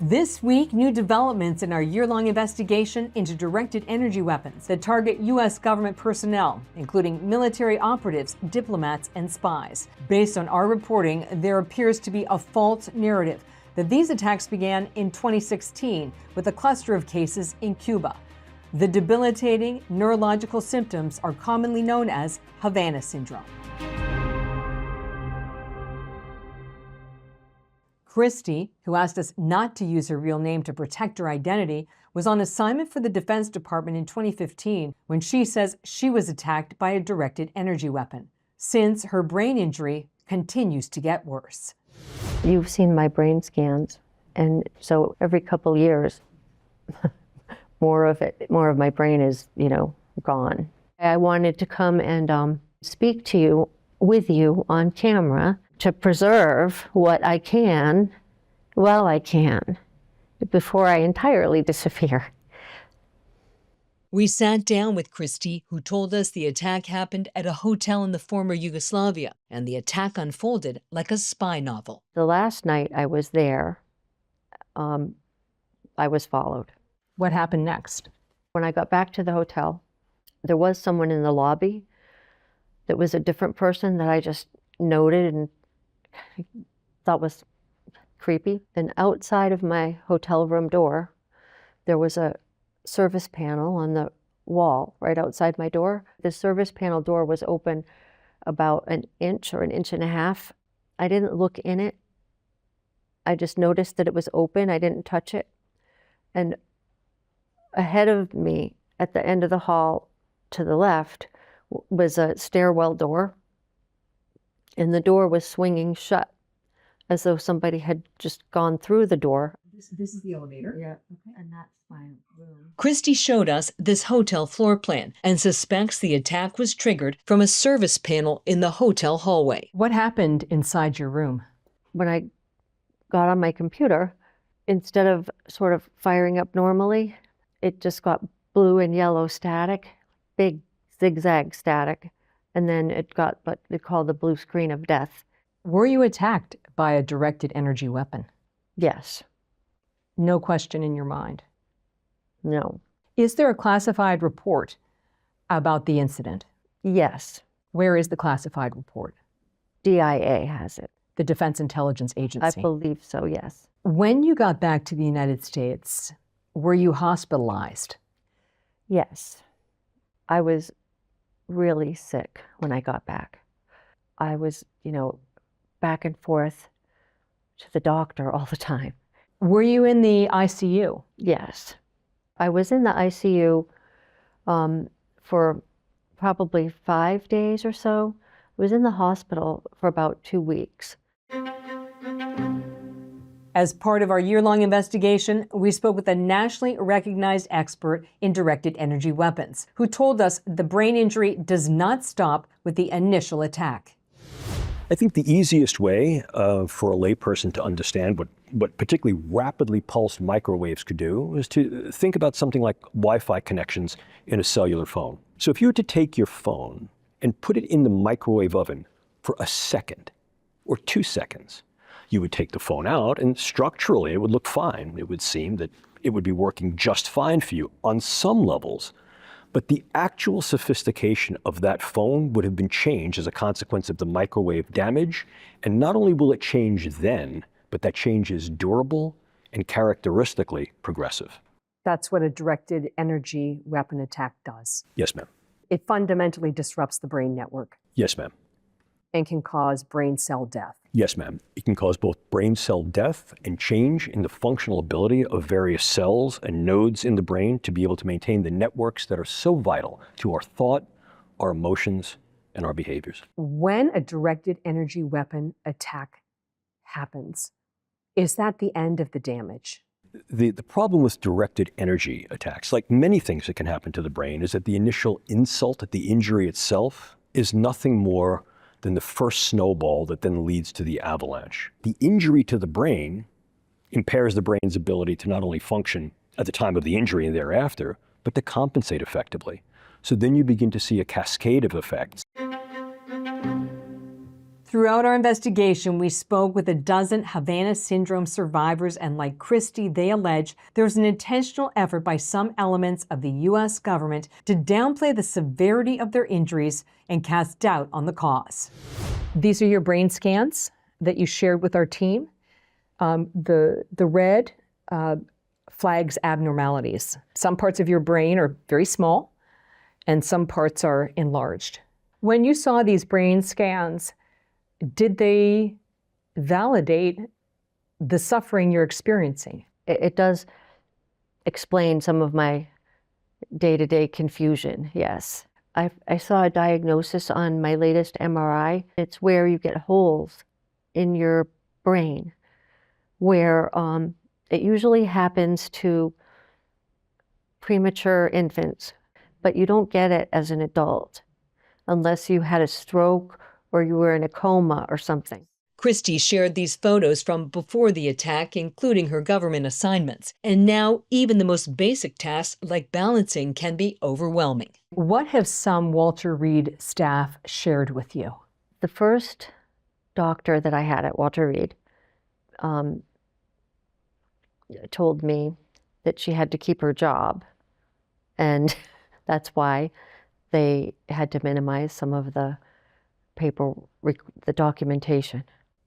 This week, new developments in our year-long investigation into directed energy weapons that target U.S. government personnel, including military operatives, diplomats, and spies. Based on our reporting, there appears to be a false narrative that these attacks began in 2016 with a cluster of cases in Cuba. The debilitating neurological symptoms are commonly known as Havana syndrome. Christy, who asked us not to use her real name to protect her identity, was on assignment for the Defense Department in 2015 when she says she was attacked by a directed energy weapon. Since, her brain injury continues to get worse. You've seen my brain scans, and so every couple years, more of my brain is, gone. I wanted to come and speak to you, with you on camera, to preserve what I can, while I can, before I entirely disappear. We sat down with Christy, who told us the attack happened at a hotel in the former Yugoslavia, and the attack unfolded like a spy novel. The last night I was there, I was followed. What happened next? When I got back to the hotel, there was someone in the lobby that was a different person that I just noted and thought was creepy. And outside of my hotel room door, there was a service panel on the wall right outside my door. The service panel door was open about an inch or an inch and a half. I didn't look in it. I just noticed that it was open. I didn't touch it. And ahead of me, at the end of the hall to the left, was a stairwell door. And the door was swinging shut, as though somebody had just gone through the door. This is the elevator? Yeah, okay. And that's my room. Christy showed us this hotel floor plan and suspects the attack was triggered from a service panel in the hotel hallway. What happened inside your room? When I got on my computer, instead of sort of firing up normally, it just got blue and yellow static, big zigzag static. And then it got what they call the blue screen of death. Were you attacked by a directed energy weapon? Yes. No question in your mind? No. Is there a classified report about the incident? Yes. Where is the classified report? DIA has it. The Defense Intelligence Agency? I believe so, yes. When you got back to the United States, were you hospitalized? Yes. I was really sick when I got back. I was, back and forth to the doctor all the time. Were you in the ICU? Yes. I was in the ICU for probably 5 days or so. I was in the hospital for about 2 weeks. As part of our year-long investigation, we spoke with a nationally recognized expert in directed energy weapons, who told us the brain injury does not stop with the initial attack. I think the easiest way for a layperson to understand what particularly rapidly pulsed microwaves could do is to think about something like Wi-Fi connections in a cellular phone. So if you were to take your phone and put it in the microwave oven for a second or 2 seconds, you would take the phone out and structurally it would look fine. It would seem that it would be working just fine for you on some levels. But the actual sophistication of that phone would have been changed as a consequence of the microwave damage. And not only will it change then, but that change is durable and characteristically progressive. That's what a directed energy weapon attack does. Yes, ma'am. It fundamentally disrupts the brain network. Yes, ma'am. And can cause brain cell death. Yes, ma'am. It can cause both brain cell death and change in the functional ability of various cells and nodes in the brain to be able to maintain the networks that are so vital to our thought, our emotions, and our behaviors. When a directed energy weapon attack happens, is that the end of the damage? The problem with directed energy attacks, like many things that can happen to the brain, is that the initial insult, the injury itself, is nothing more than the first snowball that then leads to the avalanche. The injury to the brain impairs the brain's ability to not only function at the time of the injury and thereafter, but to compensate effectively. So then you begin to see a cascade of effects. Throughout our investigation, we spoke with a dozen Havana syndrome survivors, and like Christy, they allege there's an intentional effort by some elements of the U.S. government to downplay the severity of their injuries and cast doubt on the cause. These are your brain scans that you shared with our team. The red flags abnormalities. Some parts of your brain are very small, and some parts are enlarged. When you saw these brain scans, did they validate the suffering you're experiencing? It does explain some of my day-to-day confusion, yes. I saw a diagnosis on my latest MRI. It's where you get holes in your brain, where it usually happens to premature infants, but you don't get it as an adult unless you had a stroke or you were in a coma or something. Christy shared these photos from before the attack, including her government assignments. And now even the most basic tasks like balancing can be overwhelming. What have some Walter Reed staff shared with you? The first doctor that I had at Walter Reed told me that she had to keep her job, and that's why they had to minimize some of the the documentation.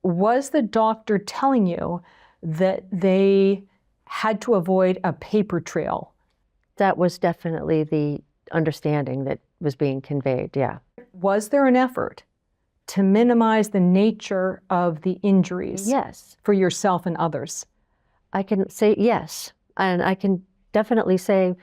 Was the doctor telling you that they had to avoid a paper trail? That was definitely the understanding that was being conveyed, yeah. Was there an effort to minimize the nature of the injuries? Yes. For yourself and others? I can say yes, and I can definitely say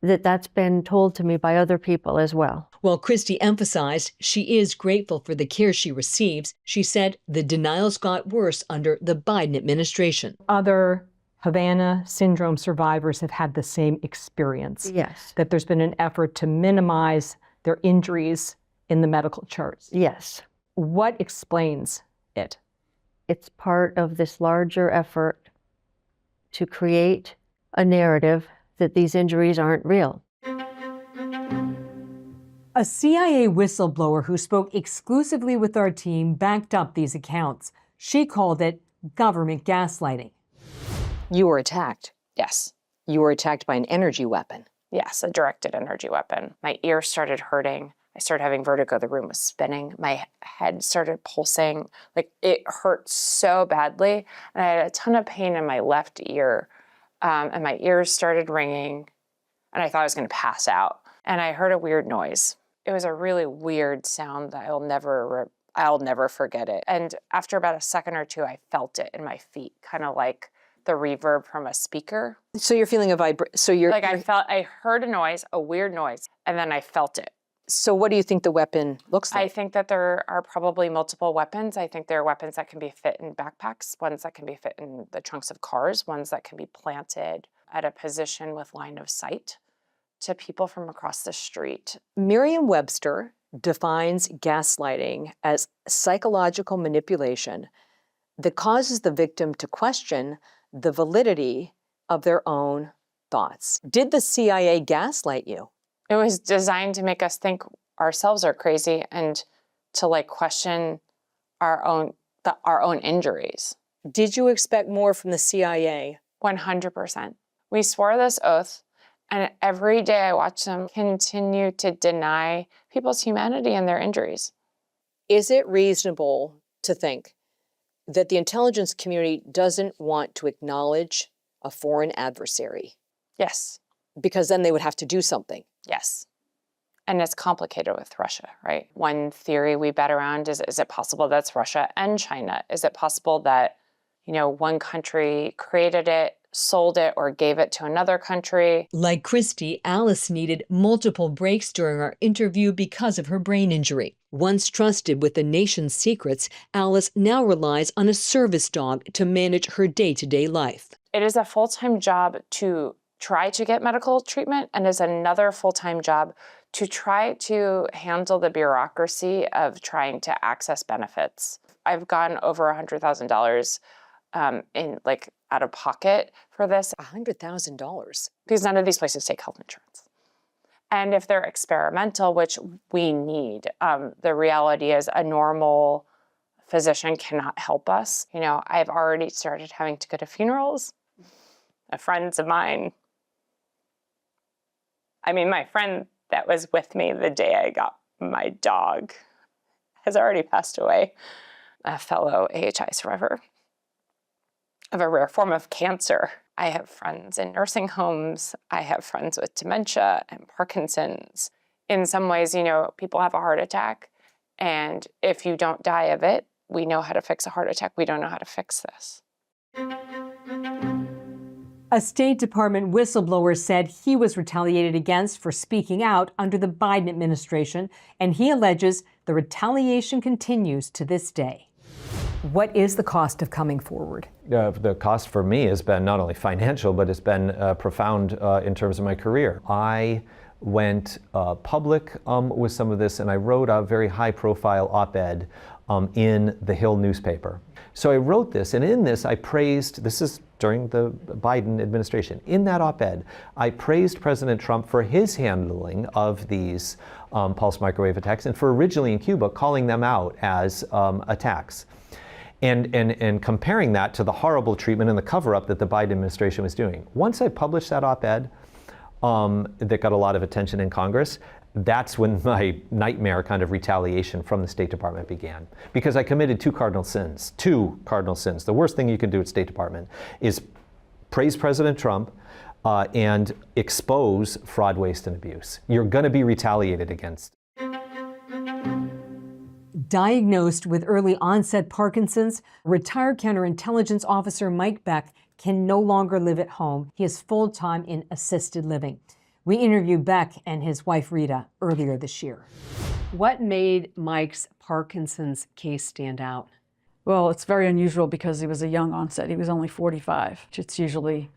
that that's been told to me by other people as well. While Christy emphasized she is grateful for the care she receives, she said the denials got worse under the Biden administration. Other Havana syndrome survivors have had the same experience. Yes. That there's been an effort to minimize their injuries in the medical charts. Yes. What explains it? It's part of this larger effort to create a narrative that these injuries aren't real. A CIA whistleblower who spoke exclusively with our team backed up these accounts. She called it government gaslighting. You were attacked. Yes. You were attacked by an energy weapon. Yes, a directed energy weapon. My ears started hurting. I started having vertigo. The room was spinning. My head started pulsing. Like, it hurt so badly. And I had a ton of pain in my left ear. And my ears started ringing. And I thought I was going to pass out. And I heard a weird noise. It was a really weird sound that I'll never forget it. And after about a second or two, I felt it in my feet, kind of like the reverb from a speaker. So you're feeling a I heard a noise, a weird noise, and then I felt it. So what do you think the weapon looks like? I think that there are probably multiple weapons. I think there are weapons that can be fit in backpacks, ones that can be fit in the trunks of cars, ones that can be planted at a position with line of sight to people from across the street. Merriam-Webster defines gaslighting as psychological manipulation that causes the victim to question the validity of their own thoughts. Did the CIA gaslight you? It was designed to make us think ourselves are crazy and to question our own injuries. Did you expect more from the CIA? 100%. We swore this oath, and every day I watch them continue to deny people's humanity and their injuries. Is it reasonable to think that the intelligence community doesn't want to acknowledge a foreign adversary? Yes. Because then they would have to do something. Yes. And it's complicated with Russia, right? One theory we bet around is it possible that's Russia and China? Is it possible that, one country created it, sold it, or gave it to another country? Like Christy, Alice needed multiple breaks during our interview because of her brain injury. Once trusted with the nation's secrets, Alice now relies on a service dog to manage her day-to-day life. It is a full-time job to try to get medical treatment, and is another full-time job to try to handle the bureaucracy of trying to access benefits. I've gotten over $100,000 out of pocket for this. $100,000? Because none of these places take health insurance. And if they're experimental, which we need, the reality is a normal physician cannot help us. You know, I've already started having to go to funerals of friends of mine. I mean, my friend that was with me the day I got my dog has already passed away, a fellow AHI survivor of a rare form of cancer. I have friends in nursing homes. I have friends with dementia and Parkinson's. In some ways, you know, people have a heart attack, and if you don't die of it, we know how to fix a heart attack. We don't know how to fix this. A State Department whistleblower said he was retaliated against for speaking out under the Biden administration, and he alleges the retaliation continues to this day. What is the cost of coming forward? The cost for me has been not only financial, but it's been profound in terms of my career. I went public with some of this, and I wrote a very high-profile op-ed in the Hill newspaper. So I wrote this, and in this I praised, this is during the Biden administration, in that op-ed, I praised President Trump for his handling of these pulse microwave attacks, and for originally in Cuba calling them out as attacks. And comparing that to the horrible treatment and the cover-up that the Biden administration was doing. Once I published that op-ed that got a lot of attention in Congress, that's when my nightmare kind of retaliation from the State Department began. Because I committed two cardinal sins. The worst thing you can do at State Department is praise President Trump and expose fraud, waste, and abuse. You're going to be retaliated against. Diagnosed with early onset Parkinson's, retired counterintelligence officer Mike Beck can no longer live at home. He is full-time in assisted living. We interviewed Beck and his wife Rita earlier this year. What made Mike's Parkinson's case stand out? Well, it's very unusual because he was a young onset. He was only 45. It's usually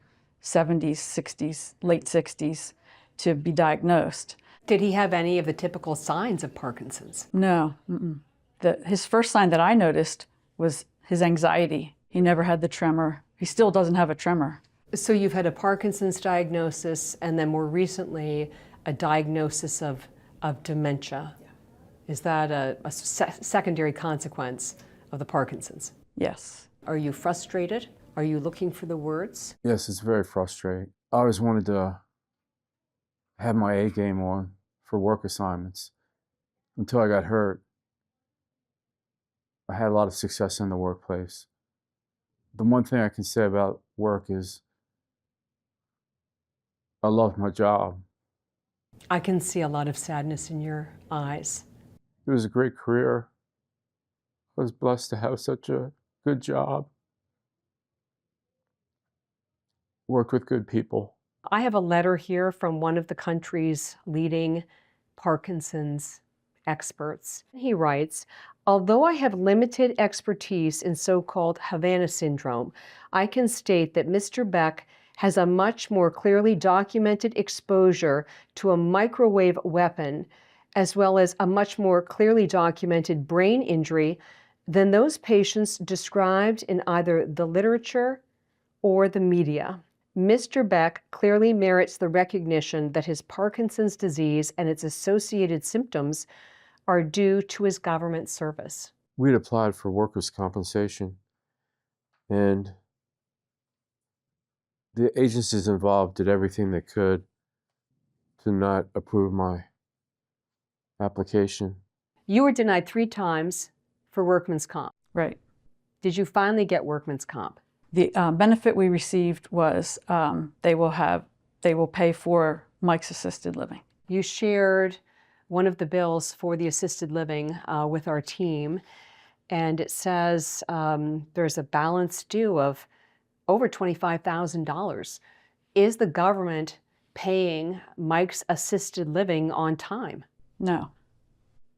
70s, 60s, late 60s to be diagnosed. Did he have any of the typical signs of Parkinson's? No. His first sign that I noticed was his anxiety. He never had the tremor. He still doesn't have a tremor. So you've had a Parkinson's diagnosis and then more recently a diagnosis of dementia. Yeah. Is that a secondary consequence of the Parkinson's? Yes. Are you frustrated? Are you looking for the words? Yes, it's very frustrating. I always wanted to have my A game on for work assignments until I got hurt. I had a lot of success in the workplace. The one thing I can say about work is I love my job. I can see a lot of sadness in your eyes. It was a great career. I was blessed to have such a good job. Worked with good people. I have a letter here from one of the country's leading Parkinson's experts. He writes, "Although I have limited expertise in so-called Havana syndrome, I can state that Mr. Beck has a much more clearly documented exposure to a microwave weapon, as well as a much more clearly documented brain injury than those patients described in either the literature or the media. Mr. Beck clearly merits the recognition that his Parkinson's disease and its associated symptoms are due to his government service." We'd applied for workers' compensation, and the agencies involved did everything they could to not approve my application. You were denied 3 times for workman's comp. Right. Did you finally get workman's comp? The benefit we received was they will pay for Mike's assisted living. You shared one of the bills for the assisted living with our team, and it says there's a balance due of over $25,000. Is the government paying Mike's assisted living on time? No.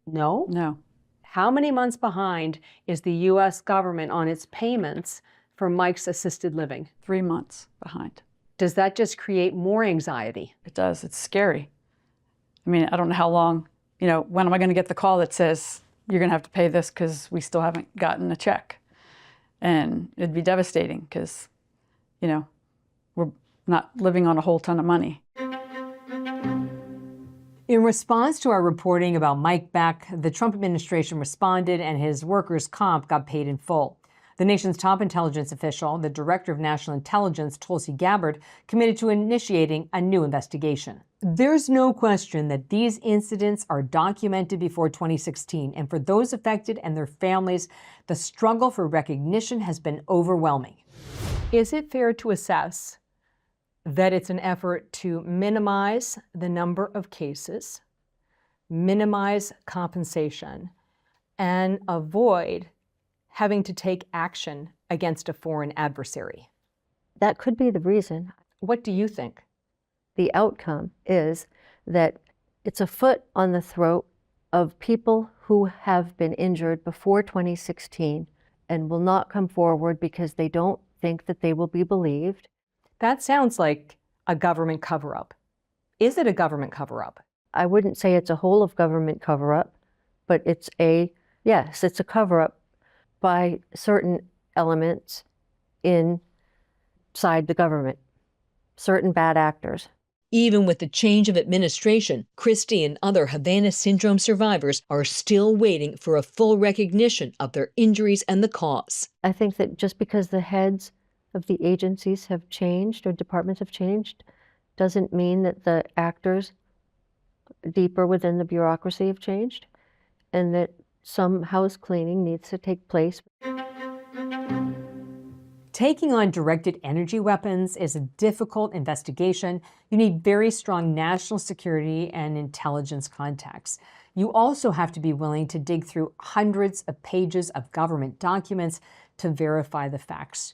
No? No. How many months behind is the U.S. government on its payments for Mike's assisted living? 3 months behind. Does that just create more anxiety? It does. It's scary. I mean, I don't know how long, when am I going to get the call that says, you're going to have to pay this because we still haven't gotten a check? And it'd be devastating because, we're not living on a whole ton of money. In response to our reporting about Mike Beck, the Trump administration responded and his workers' comp got paid in full. The nation's top intelligence official, the Director of National Intelligence, Tulsi Gabbard, committed to initiating a new investigation. There's no question that these incidents are documented before 2016, and for those affected and their families, the struggle for recognition has been overwhelming. Is it fair to assess that it's an effort to minimize the number of cases, minimize compensation, and avoid having to take action against a foreign adversary? That could be the reason. What do you think? The outcome is that it's a foot on the throat of people who have been injured before 2016 and will not come forward because they don't think that they will be believed. That sounds like a government cover-up. Is it a government cover-up? I wouldn't say it's a whole of government cover-up, but it's a cover-up by certain elements inside the government, certain bad actors. Even with the change of administration, Christy and other Havana syndrome survivors are still waiting for a full recognition of their injuries and the cause. I think that just because the heads of the agencies have changed or departments have changed doesn't mean that the actors deeper within the bureaucracy have changed, and that some house cleaning needs to take place. Taking on directed energy weapons is a difficult investigation. You need very strong national security and intelligence contacts. You also have to be willing to dig through hundreds of pages of government documents to verify the facts.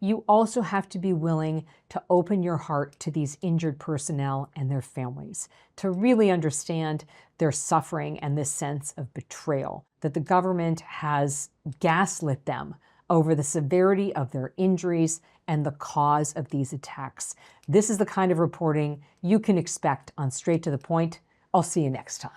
You also have to be willing to open your heart to these injured personnel and their families, to really understand their suffering and this sense of betrayal, that the government has gaslit them over the severity of their injuries and the cause of these attacks. This is the kind of reporting you can expect on Straight to the Point. I'll see you next time.